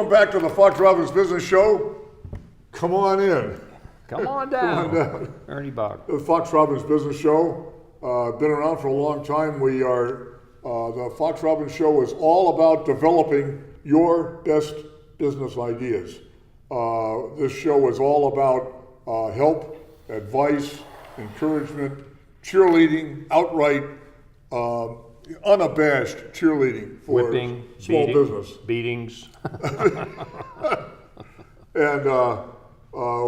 Welcome back to the Fox Robbins Business Show. Come on in. Come on down. Come on down. Ernie Bach. The Fox Robbins Business Show. Been around for a long time. We are, the Fox Robbins Show is all about developing your best business ideas. This show is all about help, advice, encouragement, cheerleading, outright, unabashed cheerleading for Whipping, small business. Beatings. And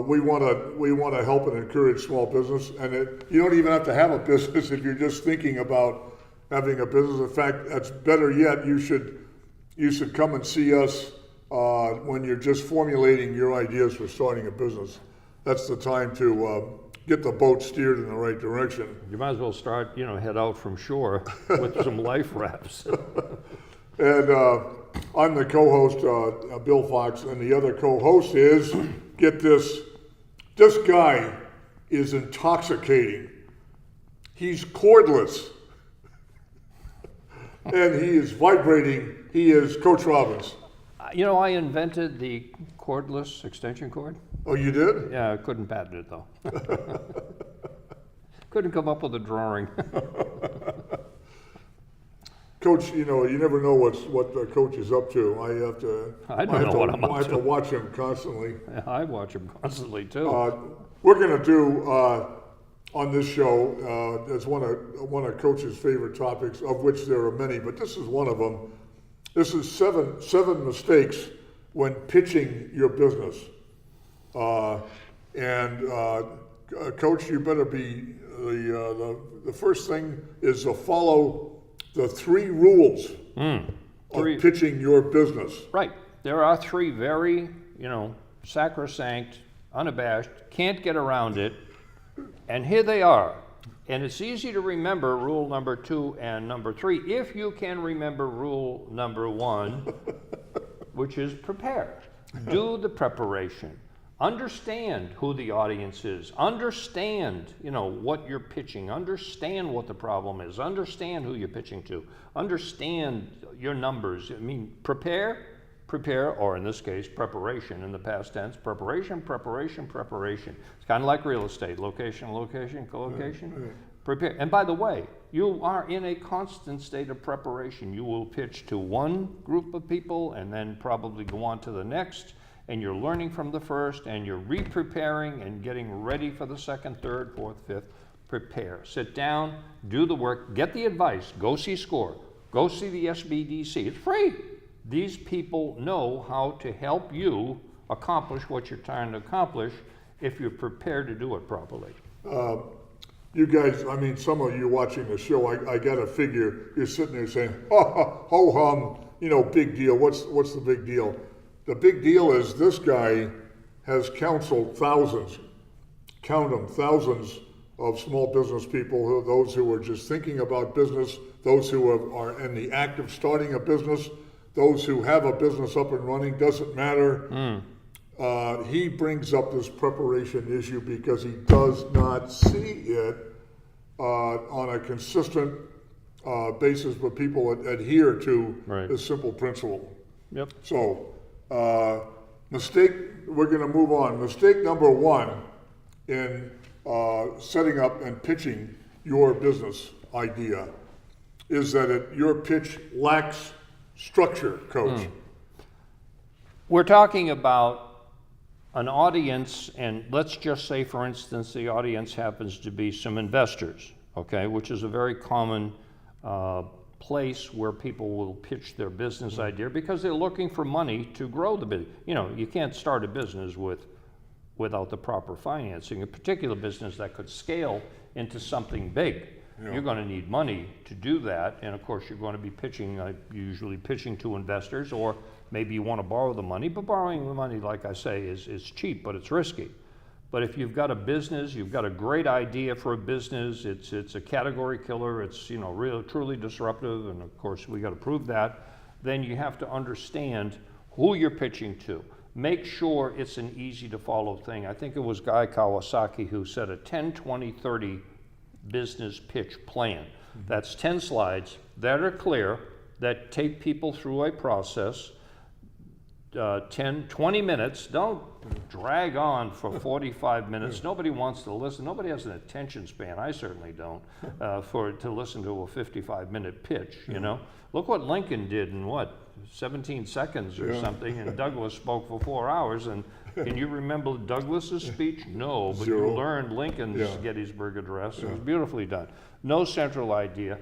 we want to help and encourage small business. And you don't even have to have a business if you're just thinking about having a business. In fact, that's better yet. You should come and see us when you're just formulating your ideas for starting a business. That's the time to get the boat steered in the right direction. You might as well start, head out from shore with some life rafts. And I'm the co-host, Bill Fox, and the other co-host is, get this guy is intoxicating. He's cordless. And he is vibrating. He is Coach Robbins. I invented the cordless extension cord. Oh, you did? Yeah, I couldn't patent it though. Couldn't come up with a drawing. Coach, you never know what the coach is up to. I have to watch him constantly. Yeah, I watch him constantly too. We're going to do on this show, that's one of Coach's favorite topics, of which there are many, but this is one of them. This is seven mistakes when pitching your business. Coach, you better be the first thing is to follow the 3 rules of pitching your business. Right. There are 3 very, sacrosanct, unabashed, can't get around it, and here they are. And it's easy to remember rule number 2 and number 3 if you can remember rule number 1, which is prepare. Do the preparation. Understand who the audience is. Understand, what you're pitching. Understand what the problem is. Understand who you're pitching to. Understand your numbers. Prepare, or in this case, preparation in the past tense. Preparation. It's kind of like real estate. Location, co-location. Prepare. And by the way, you are in a constant state of preparation. You will pitch to one group of people and then probably go on to the next. And you're learning from the first, and you're re-preparing and getting ready for the second, third, fourth, fifth. Prepare. Sit down, do the work, get the advice, go see SCORE, go see the SBDC. It's free. These people know how to help you accomplish what you're trying to accomplish if you're prepared to do it properly. You guys, some of you watching the show, I got to figure, you're sitting there saying, ho-hum, big deal. What's the big deal? The big deal is this guy has counseled thousands of small business people, those who are just thinking about business, those who are in the act of starting a business, those who have a business up and running, doesn't matter. He brings up this preparation issue because he does not see it on a consistent basis where people adhere to this simple principle. Yep. So, we're going to move on. Mistake number 1 in setting up and pitching your business idea is that your pitch lacks structure, Coach. We're talking about an audience, and let's just say, for instance, the audience happens to be some investors, okay, which is a very common place where people will pitch their business idea because they're looking for money to grow the business. You can't start a business without the proper financing. A particular business that could scale into something big, you're going to need money to do that, and of course you're going to be pitching, usually pitching to investors, or maybe you want to borrow the money, but borrowing the money, like I say, is cheap, but it's risky. But if you've got a business, you've got a great idea for a business, it's a category killer, it's truly disruptive, and of course we got to prove that, then you have to understand who you're pitching to. Make sure it's an easy to follow thing. I think it was Guy Kawasaki who said a 10, 20, 30 business pitch plan. That's 10 slides that are clear, that take people through a process 10, 20 minutes. Don't drag on for 45 minutes. Nobody wants to listen. Nobody has an attention span. I certainly don't, to listen to a 55-minute pitch, you know. Look what Lincoln did in 17 seconds or something, and Douglas spoke for 4 hours. And can you remember Douglas's speech? No, but you learned Lincoln's Gettysburg Address. It was beautifully done. No central idea.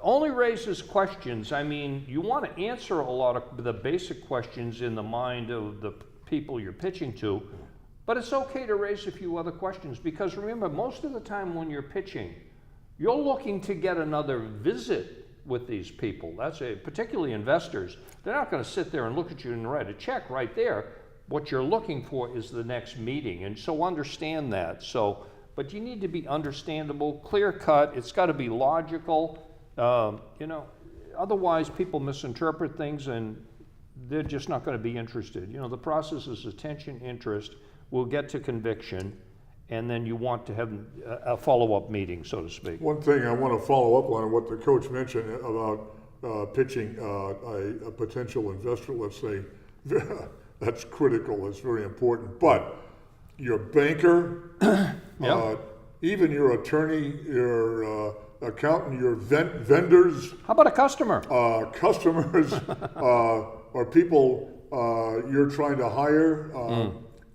Only raises questions. I mean, you want to answer a lot of the basic questions in the mind of the people you're pitching to, but it's okay to raise a few other questions, because remember, most of the time when you're pitching, you're looking to get another visit with these people. Particularly investors. They're not going to sit there and look at you and write a check right there. What you're looking for is the next meeting, and so understand that. But you need to be understandable, clear cut. It's got to be logical. You know, otherwise people misinterpret things and they're just not going to be interested. You know, the process is attention, interest. We'll get to conviction, and then you want to have a follow-up meeting, so to speak. One thing I want to follow up on what the coach mentioned about pitching a potential investor, let's say, that's critical. It's very important. But your banker, even your attorney, your accountant, your vendors. How about a customer? Customers or people you're trying to hire,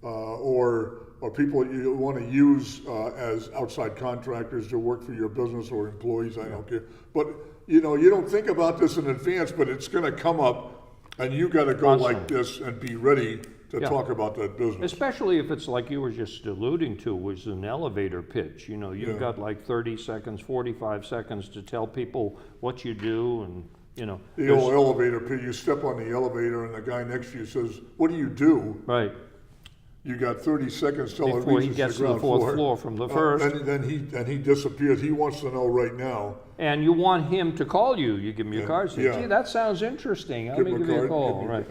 or people you want to use as outside contractors to work for your business, or employees. I don't care. But you know, you don't think about this in advance, but it's going to come up, and you got to go like this and be ready to talk about that business. Especially if it's like you were just alluding to, was an elevator pitch. You know, you've got like 30 seconds, 45 seconds to tell people what you do, and you know. The old elevator pitch, you step on the elevator and the guy next to you says, "What do you do?" Right. You got 30 seconds till before it he reaches gets the ground to the fourth floor from the first. And then he disappears. He wants to know right now. And you want him to call you. You give him your card. Say, gee, that sounds interesting. Let me give you a call. Right.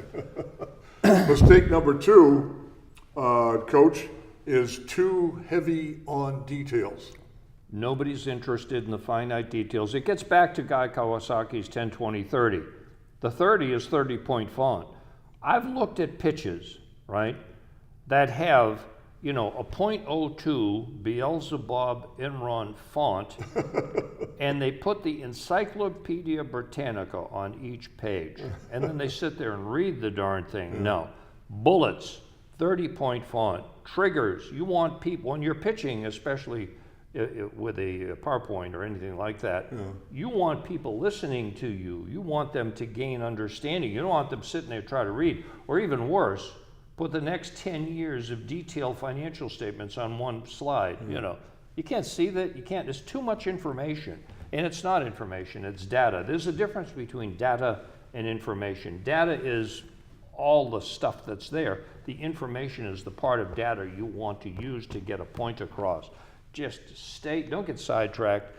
Mistake number 2, Coach, is too heavy on details. Nobody's interested in the finite details. It gets back to Guy Kawasaki's 10-20-30. The 30 is 30-point font. I've looked at pitches, right, that have, you know, a .02 Beelzebub Enron font, and they put the Encyclopedia Britannica on each page, and then they sit there and read the darn thing. No. Bullets, 30-point font. Triggers, you want people, when you're pitching, especially with a PowerPoint or anything like that, you want people listening to you. You want them to gain understanding. You don't want them sitting there trying to read, or even worse, put the next 10 years of detailed financial statements on one slide. You know, you can't see that. You can't. There's too much information, and it's not information. It's data. There's a difference between data and information. Data is all the stuff that's there. The information is the part of data you want to use to get a point across. Just don't get sidetracked.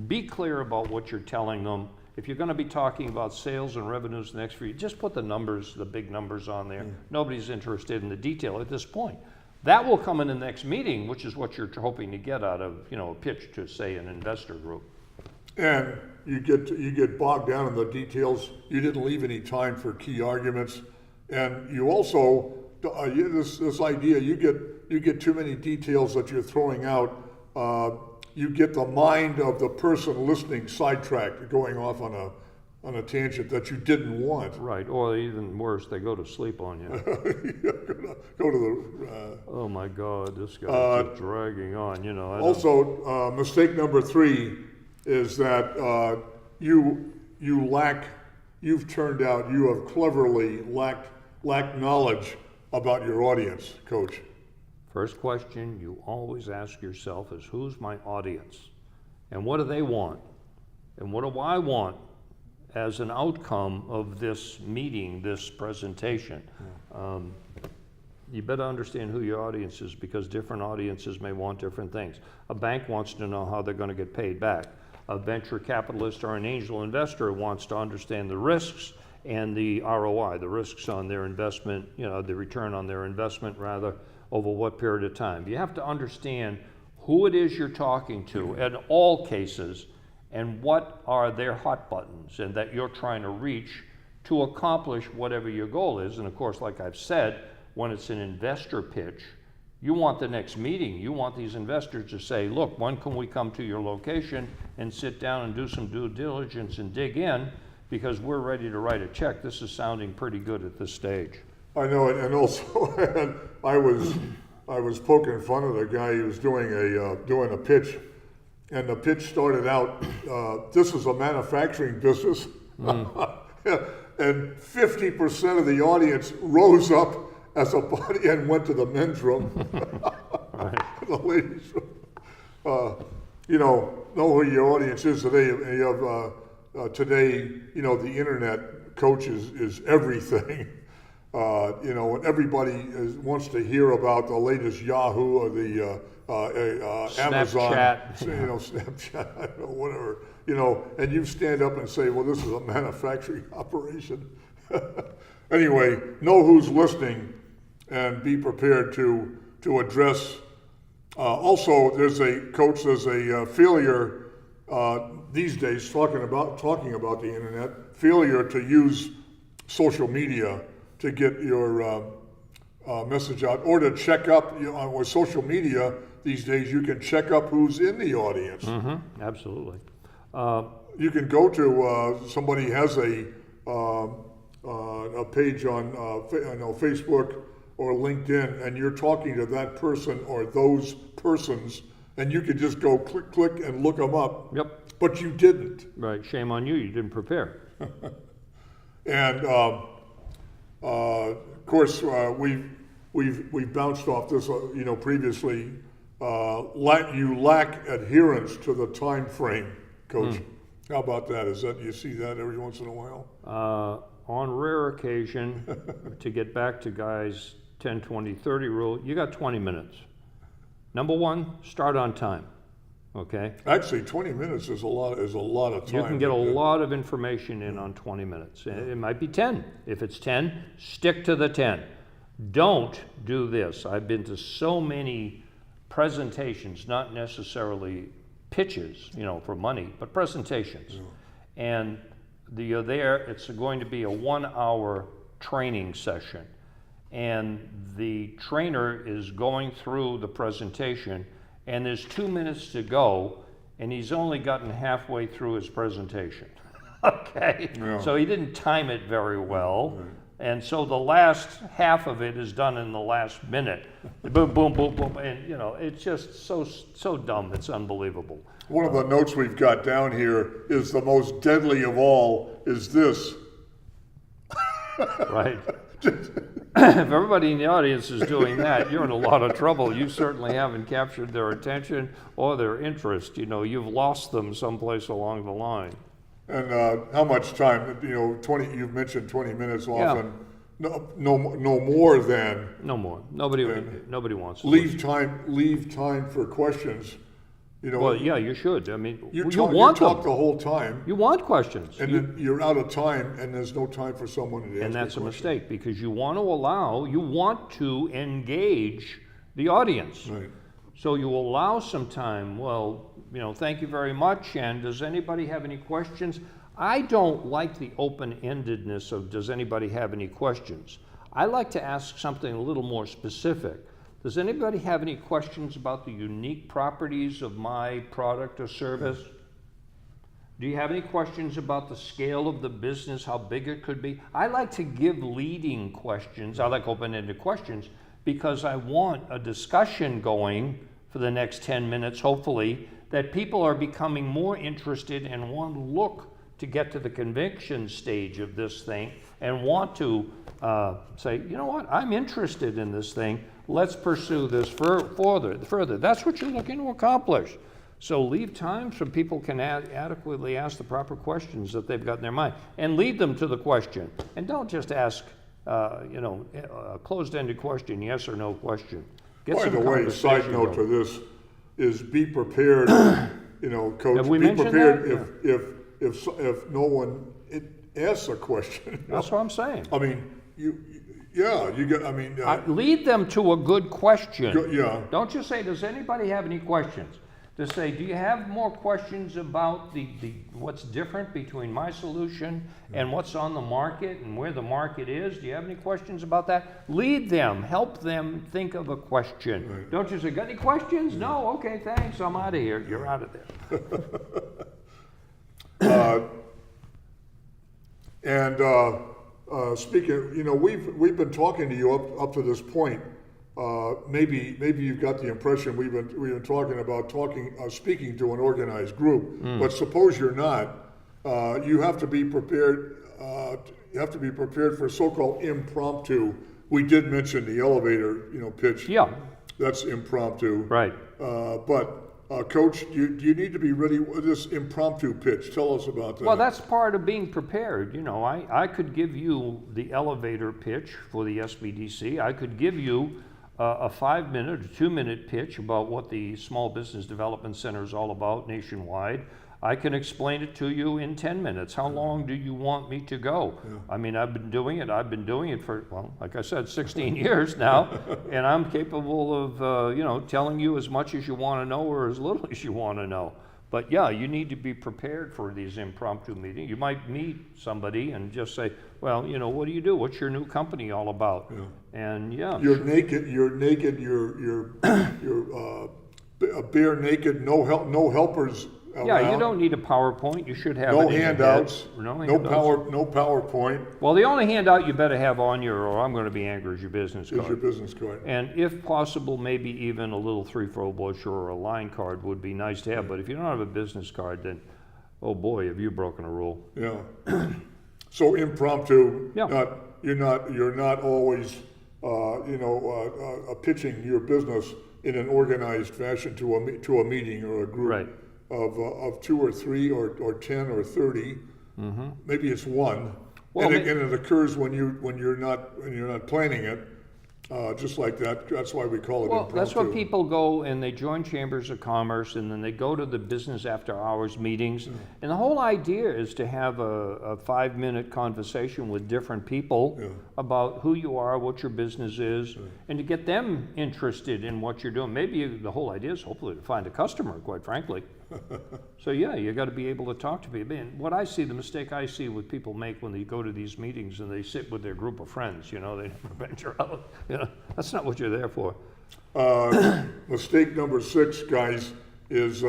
Be clear about what you're telling them. If you're going to be talking about sales and revenues the next few years, just put the numbers, the big numbers on there. Nobody's interested in the detail at this point. That will come in the next meeting, which is what you're hoping to get out of, you know, a pitch to, say, an investor group. And you get bogged down in the details. You didn't leave any time for key arguments, and you also this idea you get too many details that you're throwing out. You get the mind of the person listening sidetracked, going off on a tangent that you didn't want. Right, or even worse, they go to sleep on you. Go to the. Oh my God, this guy's just dragging on. You know. Mistake number 3 is that you have cleverly lacked knowledge about your audience, Coach. First question you always ask yourself is, who's my audience? And what do they want? And what do I want as an outcome of this meeting, this presentation? You better understand who your audience is, because different audiences may want different things. A bank wants to know how they're going to get paid back. A venture capitalist or an angel investor wants to understand the risks and the ROI, the risks on their investment, you know, the return on their investment rather, over what period of time. You have to understand who it is you're talking to in all cases, and what are their hot buttons, and that you're trying to reach to accomplish whatever your goal is. And of course, like I've said, when it's an investor pitch, you want the next meeting. You want these investors to say, look, when can we come to your location and sit down and do some due diligence and dig in, because we're ready to write a check. This is sounding pretty good at this stage. I know it, and also I was poking fun of the guy who was doing a pitch, and the pitch started out, this is a manufacturing business, and 50% of the audience rose up as a body and went to the men's room, the ladies' room. You know who your audience is today. You have today, you know, the internet coach is everything. You know, and everybody wants to hear about the latest Yahoo or the Amazon, Snapchat. You know, Snapchat, I don't know, whatever. You know, and you stand up and say, well, this is a manufacturing operation. Anyway, know who's listening and be prepared to address. Also, there's a failure these days, talking about the internet, failure to use social media to get your message out, or to check up, you know, with social media these days. You can check up who's in the audience. Mm-hmm. Absolutely. You can go to somebody has a page on Facebook or LinkedIn, and you're talking to that person or those persons, and you could just go click and look them up. Yep. But you didn't. Right. Shame on you. You didn't prepare. And of course, we've bounced off this, you know, previously. You lack adherence to the time frame, Coach. How about that? You see that every once in a while? On rare occasion, to get back to Guy's 10, 20, 30 rule, you got 20 minutes. Number one, start on time. Okay? Actually, 20 minutes is a lot of time. You can get a lot of information in on 20 minutes. It might be 10. If it's 10, stick to the 10. Don't do this. I've been to so many presentations, not necessarily pitches, you know, for money, but presentations. And you're there, it's going to be a 1-hour training session. And the trainer is going through the presentation, and there's 2 minutes to go, and he's only gotten halfway through his presentation. Okay? Yeah. So he didn't time it very well. Right. And so the last half of it is done in the last minute. Boom, boom, boom, boom. And, you know, it's just so dumb, it's unbelievable. One of the notes we've got down here is the most deadly of all is this. Right. If everybody in the audience is doing that, you're in a lot of trouble. You certainly haven't captured their attention or their interest. You know, you've lost them someplace along the line. And how much time? You know, 20. You've mentioned 20 minutes often. Yeah. No more than. No more. Nobody wants to leave time for questions. You know. Well, yeah, you should. I mean, you talk the whole time. You want questions. And then you're out of time, and there's no time for someone to ask. And that's a mistake, because you want to engage the audience. Right. So you allow some time. Well, you know, thank you very much. And does anybody have any questions? I don't like the open-endedness of does anybody have any questions. I like to ask something a little more specific. Does anybody have any questions about the unique properties of my product or service? Do you have any questions about the scale of the business, how big it could be? I like to give leading questions. I like open-ended questions because I want a discussion going for the next 10 minutes, hopefully, that people are becoming more interested and want to look to get to the conviction stage of this thing and want to say, you know what, I'm interested in this thing. Let's pursue this further. That's what you're looking to accomplish. So leave time so people can adequately ask the proper questions that they've got in their mind, and lead them to the question. And don't just ask, a closed-ended question, yes or no question. By the way, side note to this is be prepared. You know, Coach. Have we be mentioned prepared that? if no one asks a question. That's what I'm saying. I mean, lead them to a good question. Yeah. Don't just say, does anybody have any questions? to say, do you have more questions about the what's different between my solution and what's on the market and where the market is? Do you have any questions about that? Lead them, help them think of a question. Right. Don't just say, got any questions? No, okay, thanks, I'm out of here. You're out of there. Speaking, we've been talking to you up to this point. Maybe you've got the impression we've been talking about speaking to an organized group. But suppose you're not, you have to be prepared. You have to be prepared for so-called impromptu. We did mention the elevator, pitch. Yeah. That's impromptu. Right. But Coach, do you need to be ready with this impromptu pitch? Tell us about that. Well, that's part of being prepared. I could give you the elevator pitch for the SBDC. I could give you a 5-minute or 2-minute pitch about what the Small Business Development Center is all about nationwide. I can explain it to you in 10 minutes. How long do you want me to go? Yeah. I mean, I've been doing it for, like I said, 16 years now, and I'm capable of, telling you as much as you want to know or as little as you want to know. But yeah, you need to be prepared for these impromptu meetings. You might meet somebody and just say, well, what do you do? What's your new company all about? Yeah. And yeah. You're naked, you're bare naked, no helpers. Yeah, you don't need a PowerPoint. You should have no handouts. No PowerPoint. Well, the only handout you better have on you, or I'm going to be angry, is your business card. Is your business card. And if possible, maybe even a little 3-fold brochure or a line card would be nice to have. But if you don't have a business card, then, oh boy, have you broken a rule. Yeah. So impromptu. Yeah. You're not always, pitching your business in an organized fashion to a meeting or a group. Right. Of 2 or 3 or 10 or 30, maybe it's 1, well, and it occurs when you're not planning it, just like that. That's why we call it impromptu. That's why people go and they join chambers of commerce, and then they go to the business after hours meetings. And the whole idea is to have a 5-minute conversation with different people about who you are, what your business is, and to get them interested in what you're doing. Maybe the whole idea is hopefully to find a customer, quite frankly. So yeah, you got to be able to talk to people. And the mistake I see what people make when they go to these meetings and they sit with their group of friends, they never venture out. That's not what you're there for. Mistake number 6, guys, is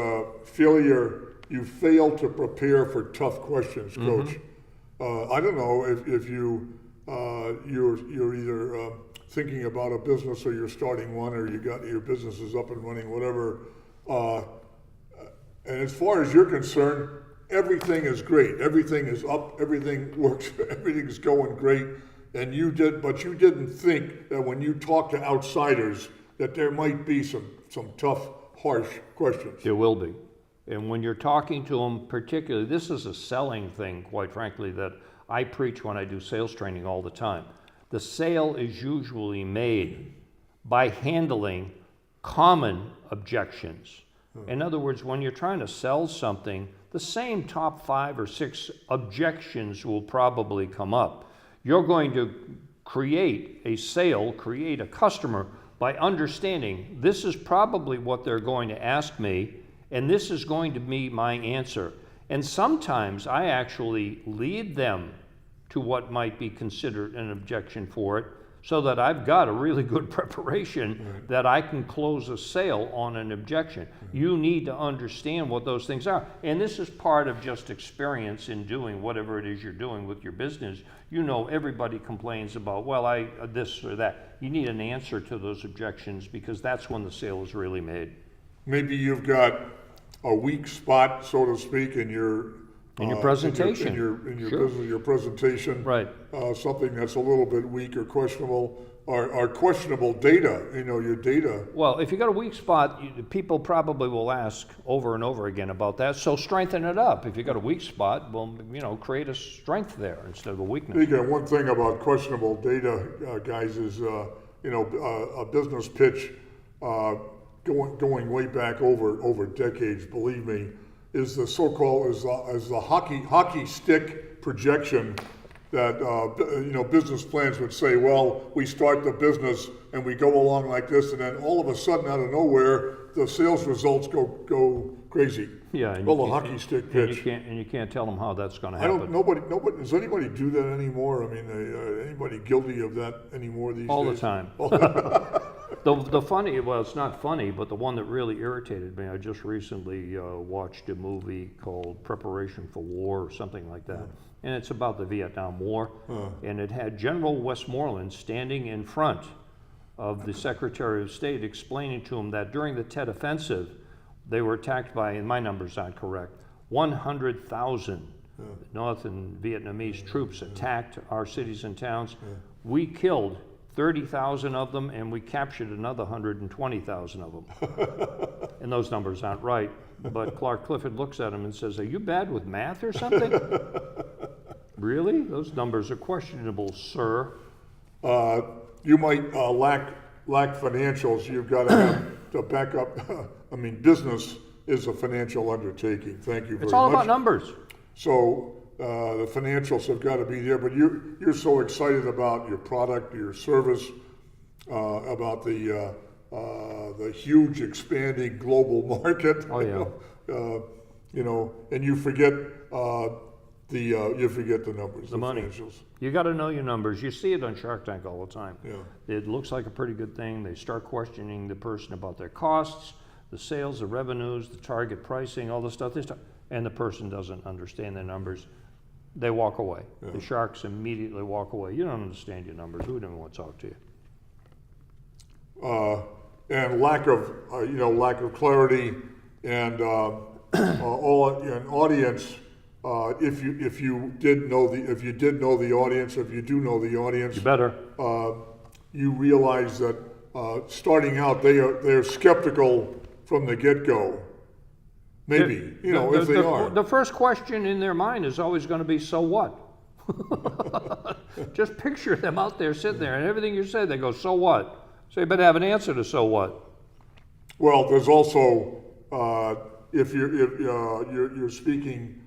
failure. You fail to prepare for tough questions, Coach. I don't know if you're either thinking about a business or you're starting one or your business is up and running, whatever. And as far as you're concerned, everything is great. Everything is up. Everything works. Everything's going great. But you didn't think that when you talk to outsiders that there might be some tough, harsh questions. There will be. And when you're talking to them, particularly, this is a selling thing, quite frankly, that I preach when I do sales training all the time. The sale is usually made by handling common objections. In other words, when you're trying to sell something, the same top 5 or 6 objections will probably come up. You're going to create a sale, create a customer by understanding this is probably what they're going to ask me, and this is going to be my answer. And sometimes I actually lead them to what might be considered an objection for it, so that I've got a really good preparation that I can close a sale on an objection. You need to understand what those things are. And this is part of just experience in doing whatever it is you're doing with your business. Everybody complains about, this or that. You need an answer to those objections because that's when the sale is really made. Maybe you've got a weak spot, so to speak, in your presentation. In your business, your presentation. Right. Something that's a little bit weak or questionable, or questionable data, your data. Well, if you got a weak spot, people probably will ask over and over again about that. So strengthen it up. If you got a weak spot, well, create a strength there instead of a weakness. One thing about questionable data, guys, is a business pitch going way back over decades. Believe me, is the so-called is the hockey stick projection that business plans would say, well, we start the business and we go along like this, and then all of a sudden out of nowhere the sales results go crazy. Yeah, and Well, you the can't- hockey stick and pitch. you can't tell them how that's going to I don't. happen. Nobody. Does anybody do that anymore? I mean, anybody guilty of that anymore these All the days? time. The funny, well, it's not funny, but the one that really irritated me, I just recently watched a movie called Preparation for War or something like that. And it's about the Vietnam War. And it had General Westmoreland standing in front of the Secretary of State explaining to him that during the Tet Offensive, they were attacked by, and my numbers aren't correct, 100,000 North and Vietnamese troops attacked our cities and towns. We killed 30,000 of them, and we captured another 120,000 of them. And those numbers aren't right. But Clark Clifford looks at him and says, "Are you bad with math or something?" Really? Those numbers are questionable, sir. You might lack financials. You've got to have to back up. I mean, business is a financial undertaking. Thank you very much. It's all about numbers. So the financials have got to be there, but you're so excited about your product, your service, about the huge expanding global market. Oh, yeah. And you forget the numbers, the money. financials. You got to know your numbers. You see it on Shark Tank all the time. Yeah. It looks like a pretty good thing. They start questioning the person about their costs, the sales, the revenues, the target pricing, all the stuff. And the person doesn't understand their numbers. They walk away. Yeah. The sharks immediately walk away. You don't understand your numbers. Who doesn't want to talk to you? And lack of clarity and all an audience. If you did know the audience, if you do know the audience, You better. You realize that starting out they're skeptical from the get-go. Maybe if they are. The first question in their mind is always going to be, "So what?" Just picture them out there sitting there, and everything you say, they go, "So what?" So you better have an answer to "So what." Well, there's also if you're speaking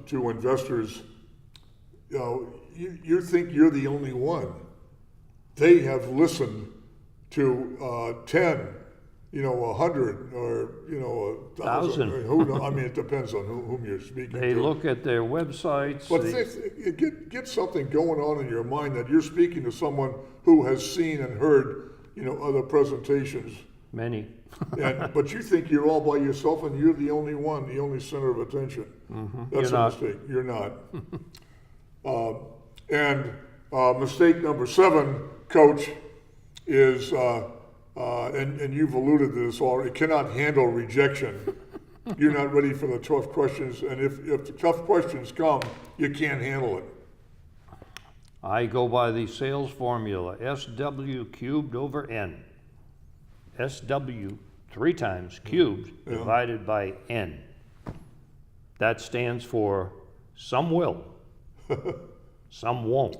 to investors, you think you're the only one. They have listened to 10, 100, or 1,000. 1,000. Who knows? I mean, it depends on whom you're speaking They to. look at their websites. But get something going on in your mind that you're speaking to someone who has seen and heard, other presentations. Many. But you think you're all by yourself and you're the only one, the only center of attention. That's You're a not. mistake. You're not. Mistake number 7, Coach, is, and you've alluded to this already, cannot handle rejection. You're not ready for the tough questions, and if the tough questions come, you can't handle it. I go by the sales formula, SW cubed over N. SW 3 times cubed divided by N. That stands for some will, some won't.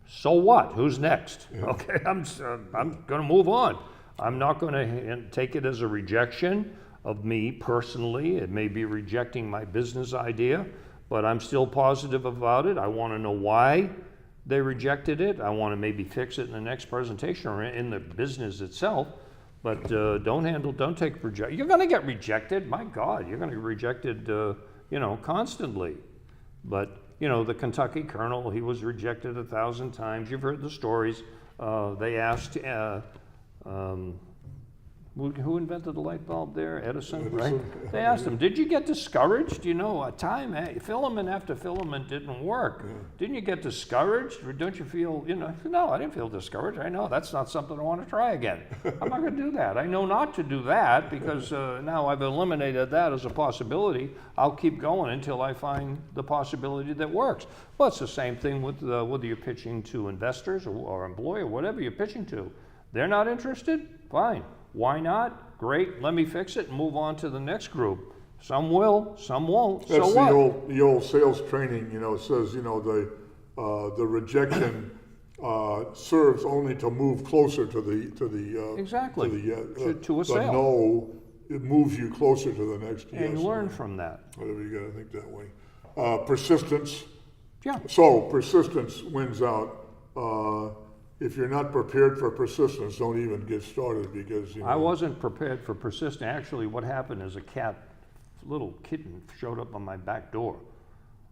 So what? Who's next? Okay, I'm going to move on. I'm not going to take it as a rejection of me personally. It may be rejecting my business idea, but I'm still positive about it. I want to know why they rejected it. I want to maybe fix it in the next presentation or in the business itself. But don't take rejection. You're going to get rejected. My God, you're going to get rejected, constantly. But the Kentucky Colonel, he was rejected 1,000 times. You've heard the stories. They asked, who invented the light bulb there? Edison, right? They asked him, "Did you get discouraged? A time filament after filament didn't work. Didn't you get discouraged? Or don't you feel, No, I didn't feel discouraged. I know that's not something I want to try again. I'm not going to do that. I know not to do that because now I've eliminated that as a possibility. I'll keep going until I find the possibility that works." Well, it's the same thing with whether you're pitching to investors or employer, whatever you're pitching to. They're not interested? Fine. Why not? Great. Let me fix it and move on to the next group. Some will, some won't. That's so what? the old sales training. Says the rejection serves only to move closer to the Exactly. To a the sale. no. It moves you closer to the next yes. And learn from that. Whatever, you got to think that way. Persistence. Yeah. So persistence wins out. if you're not prepared for persistence, don't even get started because, I wasn't prepared for persistence. Actually, what happened is a little kitten showed up on my back door.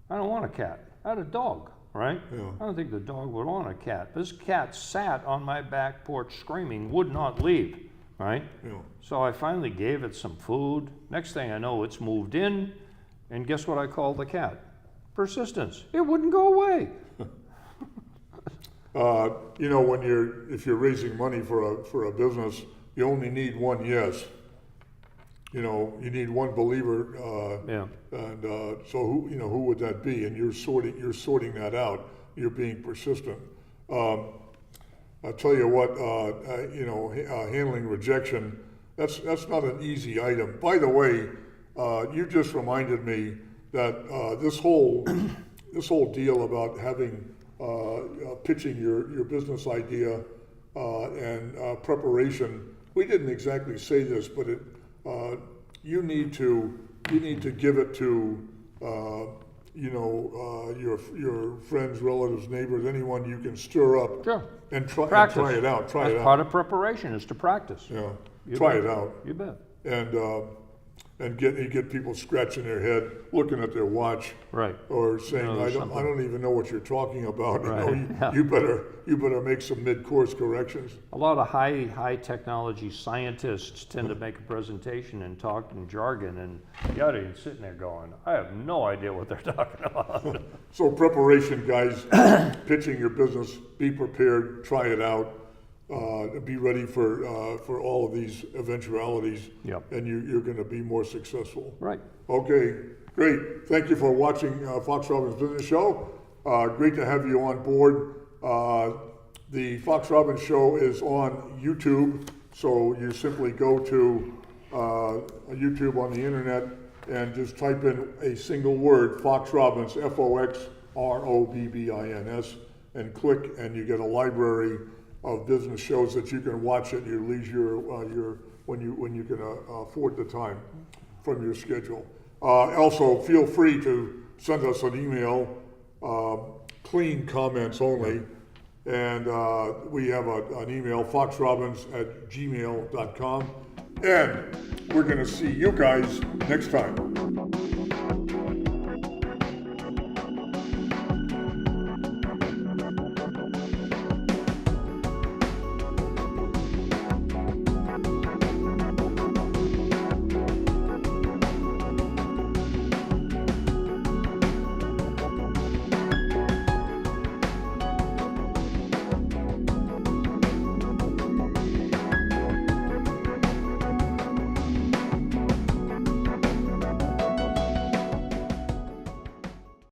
I don't want a cat. I had a dog, right? Yeah. I don't think the dog would want a cat. This cat sat on my back porch screaming, would not leave, right? Yeah. So I finally gave it some food. Next thing I know, it's moved in, and guess what I called the cat? Persistence. It wouldn't go away. You know, if you're raising money for a business, you only need one yes. You know, you need one believer. Yeah. And so who would that be? And you're sorting that out. You're being persistent. I'll tell you what. Handling rejection. That's not an easy item. By the way, you just reminded me that this whole deal about having pitching your business idea and preparation. We didn't exactly say this, but you need to give it to your friends, relatives, neighbors, anyone you can stir up. Sure. And try it out. That's part of preparation is to practice. Yeah. You Try bet. it out. You bet. And get people scratching their head, looking at their watch, Right. or saying, You know, I there's don't even know what you're talking about. Right. Yeah. You better make some mid-course corrections. A lot of high technology scientists tend to make a presentation and talk in jargon, and the audience sitting there going, I have no idea what they're talking about. So preparation, guys, pitching your business, be prepared, try it out. Be ready for all of these eventualities, Yep. and you're going to be more successful. Right. Okay, great. Thank you for watching Fox Robbins Business Show. Great to have you on board. The Fox Robbins Show is on YouTube, so you simply go to YouTube on the internet and just type in a single word, Fox Robbins, FOXROBBINS, and click, and you get a library of business shows that you can watch at your leisure, when you can afford the time from your schedule. Also, feel free to send us an email, clean comments only, and we have an email, foxrobbins@gmail.com, and we're going to see you guys next time.